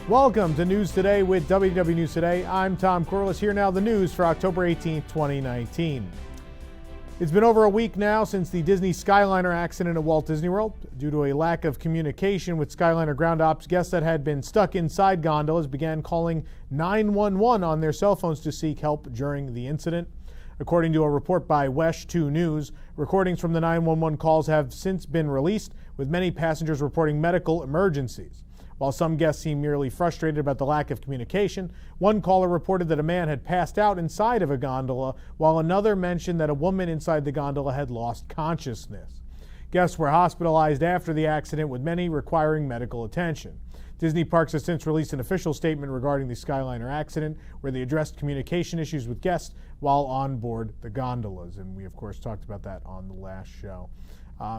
Welcome to News Today with WDW News Today. I'm Tom Corliss. Here now the news for October 18th, 2019. It's been over a week now since the Disney Skyliner accident at Walt Disney World. Due to a lack of communication with Skyliner ground ops, guests that had been stuck inside gondolas began calling 911 on their cell phones to seek help during the incident. According to a report by WESH 2 News, recordings from the 911 calls have since been released, with many passengers reporting medical emergencies. While some guests seem merely frustrated about the lack of communication, one caller reported that a man had passed out inside of a gondola, while another mentioned that a woman inside the gondola had lost consciousness. Guests were hospitalized after the accident, with many requiring medical attention. Disney Parks has since released an official statement regarding the Skyliner accident, where they addressed communication issues with guests while on board the gondolas. And we, of course, talked about that on the last show.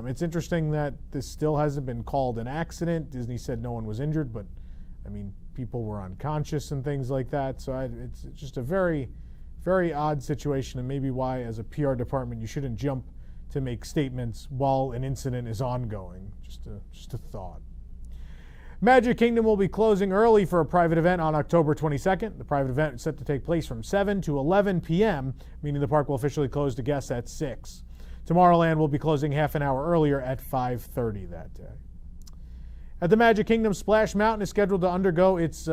It's interesting that this still hasn't been called an accident. Disney said no one was injured, but, I mean, people were unconscious and things like that. So it's just a very, very odd situation, and maybe why, as a PR department, you shouldn't jump to make statements while an incident is ongoing. Just a thought. Magic Kingdom will be closing early for a private event on October 22nd. The private event is set to take place from 7 to 11 p.m., meaning the park will officially close to guests at 6. Tomorrowland will be closing half an hour earlier at 5:30 that day. At the Magic Kingdom, Splash Mountain is scheduled to undergo its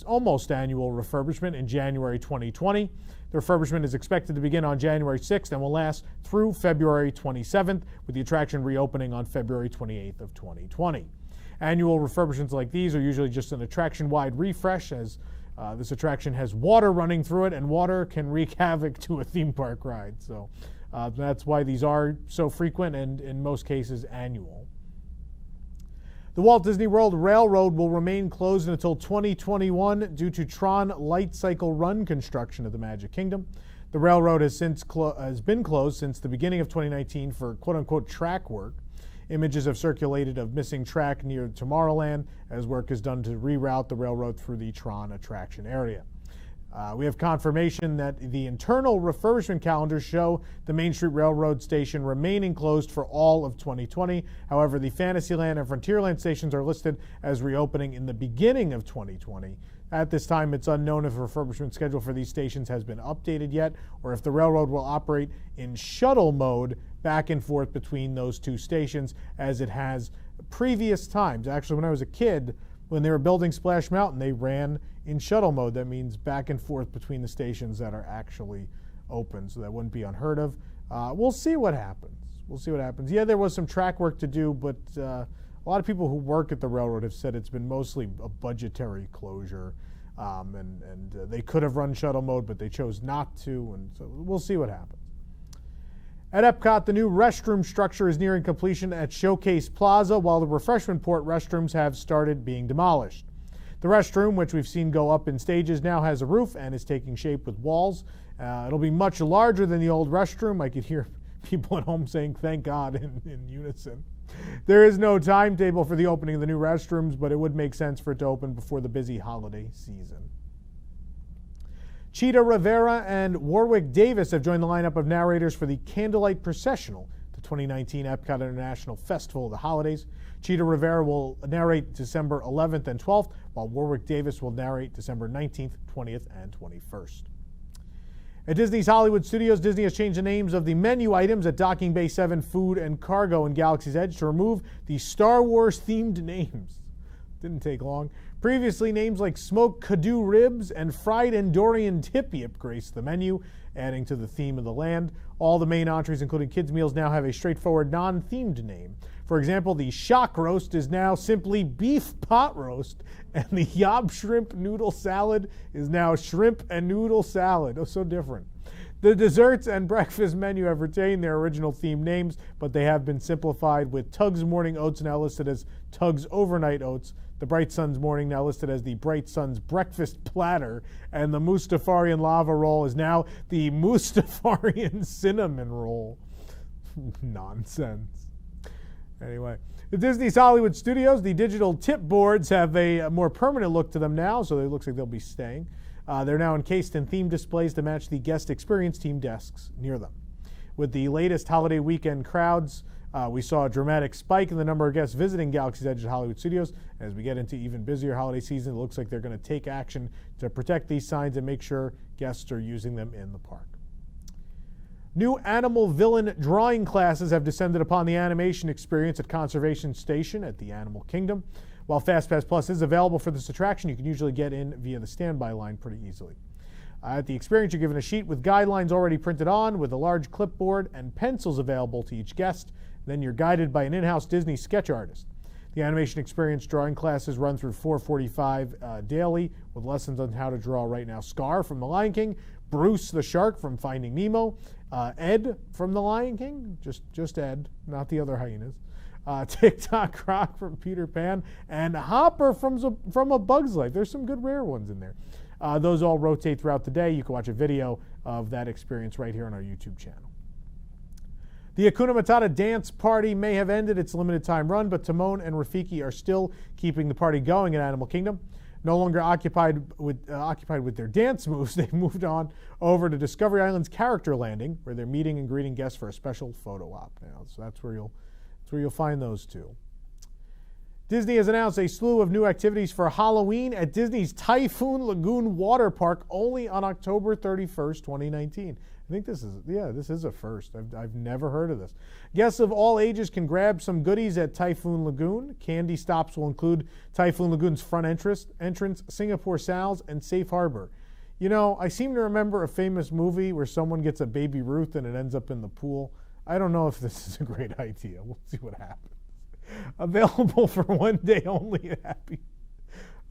almost annual refurbishment in January 2020. The refurbishment is expected to begin on January 6th and will last through February 27th, with the attraction reopening on February 28th of 2020. Annual refurbishments like these are usually just an attraction-wide refresh, as this attraction has water running through it, and water can wreak havoc to a theme park ride. So that's why these are so frequent and, in most cases, annual. The Walt Disney World Railroad will remain closed until 2021 due to Tron Light Cycle Run construction at the Magic Kingdom. The railroad has been closed since the beginning of 2019 for quote-unquote track work. Images have circulated of missing track near Tomorrowland as work is done to reroute the railroad through the Tron attraction area. We have confirmation that the internal refurbishment calendars show the Main Street Railroad station remaining closed for all of 2020. However, the Fantasyland and Frontierland stations are listed as reopening in the beginning of 2020. At this time, it's unknown if the refurbishment schedule for these stations has been updated yet, or if the railroad will operate in shuttle mode back and forth between those two stations as it has previous times. Actually, when I was a kid, when they were building Splash Mountain, they ran in shuttle mode. That means back and forth between the stations that are actually open, so that wouldn't be unheard of. We'll see what happens. Yeah, there was some track work to do, but a lot of people who work at the railroad have said it's been mostly a budgetary closure, and they could have run shuttle mode, but they chose not to, and so we'll see what happens. At Epcot, the new restroom structure is nearing completion at Showcase Plaza, while the refreshment port restrooms have started being demolished. The restroom, which we've seen go up in stages, now has a roof and is taking shape with walls. It'll be much larger than the old restroom. I could hear people at home saying, "Thank God," in unison. There is no timetable for the opening of the new restrooms, but it would make sense for it to open before the busy holiday season. Cheetah Rivera and Warwick Davis have joined the lineup of narrators for the Candlelight Processional, the 2019 Epcot International Festival of the Holidays. Cheetah Rivera will narrate December 11th and 12th, while Warwick Davis will narrate December 19th, 20th, and 21st. At Disney's Hollywood Studios, Disney has changed the names of the menu items at Docking Bay 7 Food and Cargo and Galaxy's Edge to remove the Star Wars-themed names. Didn't take long. Previously, names like smoked Cadou ribs and fried Andorian tip-yip graced the menu, adding to the theme of the land. All the main entrees, including kids' meals, now have a straightforward, non-themed name. For example, the shock roast is now simply beef pot roast, and the yob shrimp noodle salad is now shrimp and noodle salad. Oh, so different. The desserts and breakfast menu have retained their original theme names, but they have been simplified, with Tug's Morning Oats now listed as Tug's Overnight Oats, the Bright Sun's Morning now listed as the Bright Sun's Breakfast Platter, and the Mustafarian Lava Roll is now the Mustafarian Cinnamon Roll. Nonsense. Anyway, at Disney's Hollywood Studios, the digital tip boards have a more permanent look to them now, so it looks like they'll be staying. They're now encased in theme displays to match the guest experience team desks near them. With the latest holiday weekend crowds We saw a dramatic spike in the number of guests visiting Galaxy's Edge at Hollywood Studios. As we get into even busier holiday season, it looks like they're going to take action to protect these signs and make sure guests are using them in the park. New animal villain drawing classes have descended upon the animation experience at Conservation Station at the Animal Kingdom. While FastPass Plus is available for this attraction, you can usually get in via the standby line pretty easily. At the experience, you're given a sheet with guidelines already printed on, with a large clipboard and pencils available to each guest. Then you're guided by an in-house Disney sketch artist. The animation experience drawing classes run through 4:45 daily, with lessons on how to draw right now Scar from The Lion King, Bruce the Shark from Finding Nemo, Ed from The Lion King, just Ed, not the other hyenas, TikTok Croc from Peter Pan, and Hopper from A Bug's Life. There's some good rare ones in there. Those all rotate throughout the day. You can watch a video of that experience right here on our YouTube channel. The Hakuna Matata dance party may have ended its limited time run, but Timon and Rafiki are still keeping the party going at Animal Kingdom. No longer occupied with their dance moves, they've moved on over to Discovery Island's character landing, where they're meeting and greeting guests for a special photo op now. So that's where you'll find those two. Disney has announced a slew of new activities for Halloween at Disney's Typhoon Lagoon water park only on October 31st, 2019. I think this is a first. I've never heard of this. Guests of all ages can grab some goodies at Typhoon Lagoon. Candy stops will include Typhoon Lagoon's front entrance, Singapore Sal's, and Safe Harbor. You know, I seem to remember a famous movie where someone gets a Baby Ruth and it ends up in the pool. I don't know if this is a great idea. We'll see what happens. Available for one day only at Happy.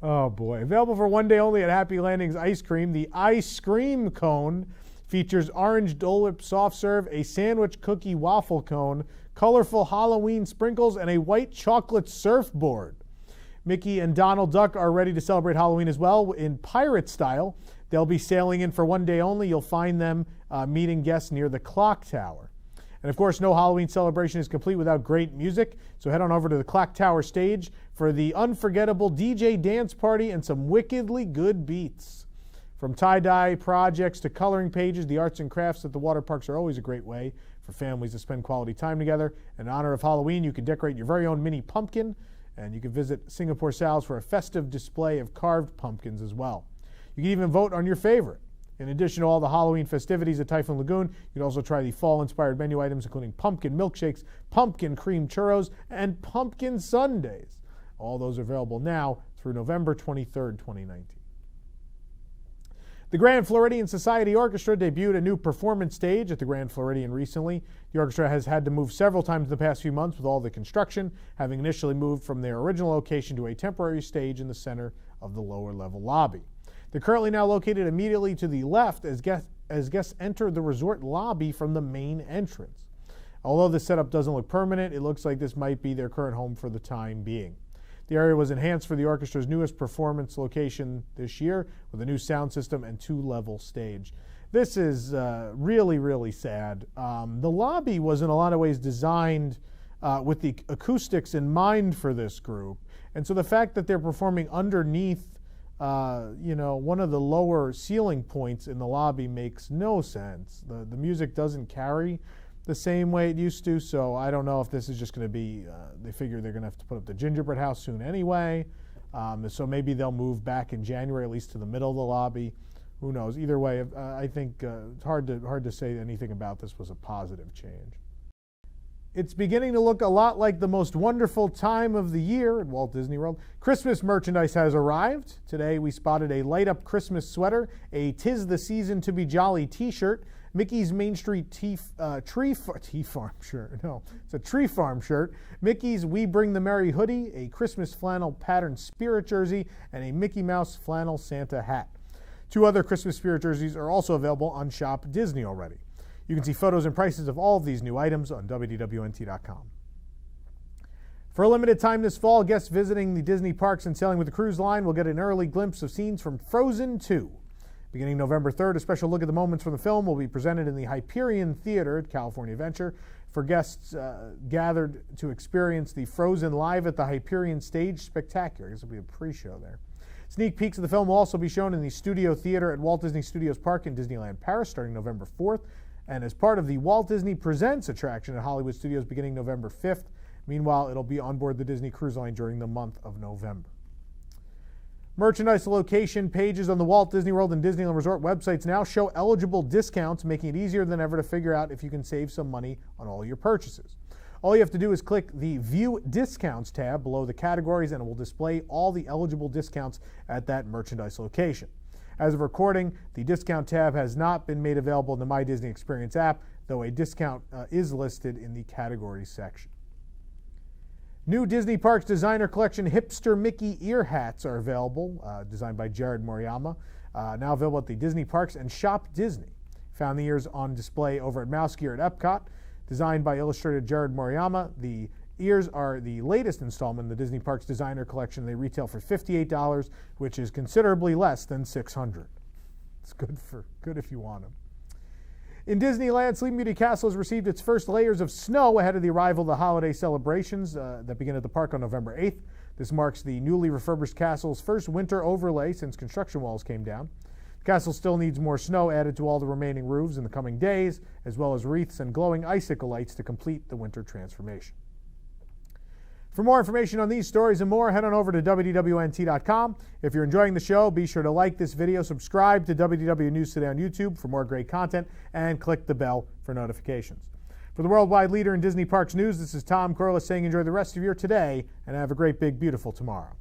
Oh boy. Available for one day only at Happy Landings Ice Cream. The Ice Cream Cone features orange Dole Whip soft serve, a sandwich cookie waffle cone, colorful Halloween sprinkles, and a white chocolate surfboard. Mickey and Donald Duck are ready to celebrate Halloween as well in pirate style. They'll be sailing in for one day only. You'll find them meeting guests near the clock tower. And of course, no Halloween celebration is complete without great music. So head on over to the clock tower stage for the unforgettable DJ dance party and some wickedly good beats. From tie-dye projects to coloring pages, the arts and crafts at the water parks are always a great way for families to spend quality time together. In honor of Halloween, you can decorate your very own mini pumpkin, and you can visit Singapore Sal's for a festive display of carved pumpkins as well. You can even vote on your favorite. In addition to all the Halloween festivities at Typhoon Lagoon, you can also try the fall-inspired menu items, including pumpkin milkshakes, pumpkin cream churros, and pumpkin sundaes. All those are available now through November 23rd, 2019. The Grand Floridian Society Orchestra debuted a new performance stage at the Grand Floridian recently. The orchestra has had to move several times in the past few months with all the construction, having initially moved from their original location to a temporary stage in the center of the lower-level lobby. They're currently now located immediately to the left as guests enter the resort lobby from the main entrance. Although this setup doesn't look permanent, it looks like this might be their current home for the time being. The area was enhanced for the orchestra's newest performance location this year with a new sound system and two-level stage. This is really, really sad. The lobby was in a lot of ways designed with the acoustics in mind for this group. And so the fact that they're performing underneath one of the lower ceiling points in the lobby makes no sense. The music doesn't carry the same way it used to, so I don't know if this is just going to be, they figure they're going to have to put up the gingerbread house soon anyway, so maybe they'll move back in January, at least to the middle of the lobby. Who knows? Either way, I think it's hard to say anything about this was a positive change. It's beginning to look a lot like the most wonderful time of the year at Walt Disney World. Christmas merchandise has arrived. Today we spotted a light-up Christmas sweater, a 'Tis the Season to Be Jolly t-shirt, Mickey's Main Street Tree Farm shirt. No, it's a Tree Farm shirt. Mickey's We Bring the Merry hoodie, a Christmas flannel patterned spirit jersey, and a Mickey Mouse flannel Santa hat. 2 other Christmas spirit jerseys are also available on Shop Disney already. You can see photos and prices of all of these new items on wdwnt.com. For a limited time this fall, guests visiting the Disney parks and sailing with the cruise line will get an early glimpse of scenes from Frozen 2. Beginning November 3rd, a special look at the moments from the film will be presented in the Hyperion Theater at California Adventure for guests gathered to experience the Frozen Live at the Hyperion Stage Spectacular. This will be a pre-show there. Sneak peeks of the film will also be shown in the Studio Theater at Walt Disney Studios Park in Disneyland Paris starting November 4th. and as part of the Walt Disney Presents attraction at Hollywood Studios beginning November 5th. Meanwhile, it'll be on board the Disney Cruise Line during the month of November. Merchandise location pages on the Walt Disney World and Disneyland Resort websites now show eligible discounts, making it easier than ever to figure out if you can save some money on all your purchases. All you have to do is click the View Discounts tab below the categories, and it will display all the eligible discounts at that merchandise location. As of recording, the discount tab has not been made available in the My Disney Experience app, though a discount is listed in the categories section. New Disney Parks Designer Collection Hipster Mickey ear hats are available, designed by Jared Moriyama, now available at the Disney Parks and Shop Disney. Found the ears on display over at Mouse Gear at Epcot. Designed by illustrator Jared Moriyama, the ears are the latest installment in the Disney Parks Designer Collection. They retail for $58, which is considerably less than $600. It's good if you want them. In Disneyland, Sleeping Beauty Castle has received its first layers of snow ahead of the arrival of the holiday celebrations that begin at the park on November 8th. This marks the newly refurbished castle's first winter overlay since construction walls came down. The castle still needs more snow added to all the remaining roofs in the coming days, as well as wreaths and glowing icicle lights to complete the winter transformation. For more information on these stories and more, head on over to wdwnt.com. If you're enjoying the show, be sure to like this video, subscribe to WDW News Today on YouTube for more great content, and click the bell for notifications. For the worldwide leader in Disney Parks news, this is Tom Corliss saying enjoy the rest of your today and have a great, big, beautiful tomorrow.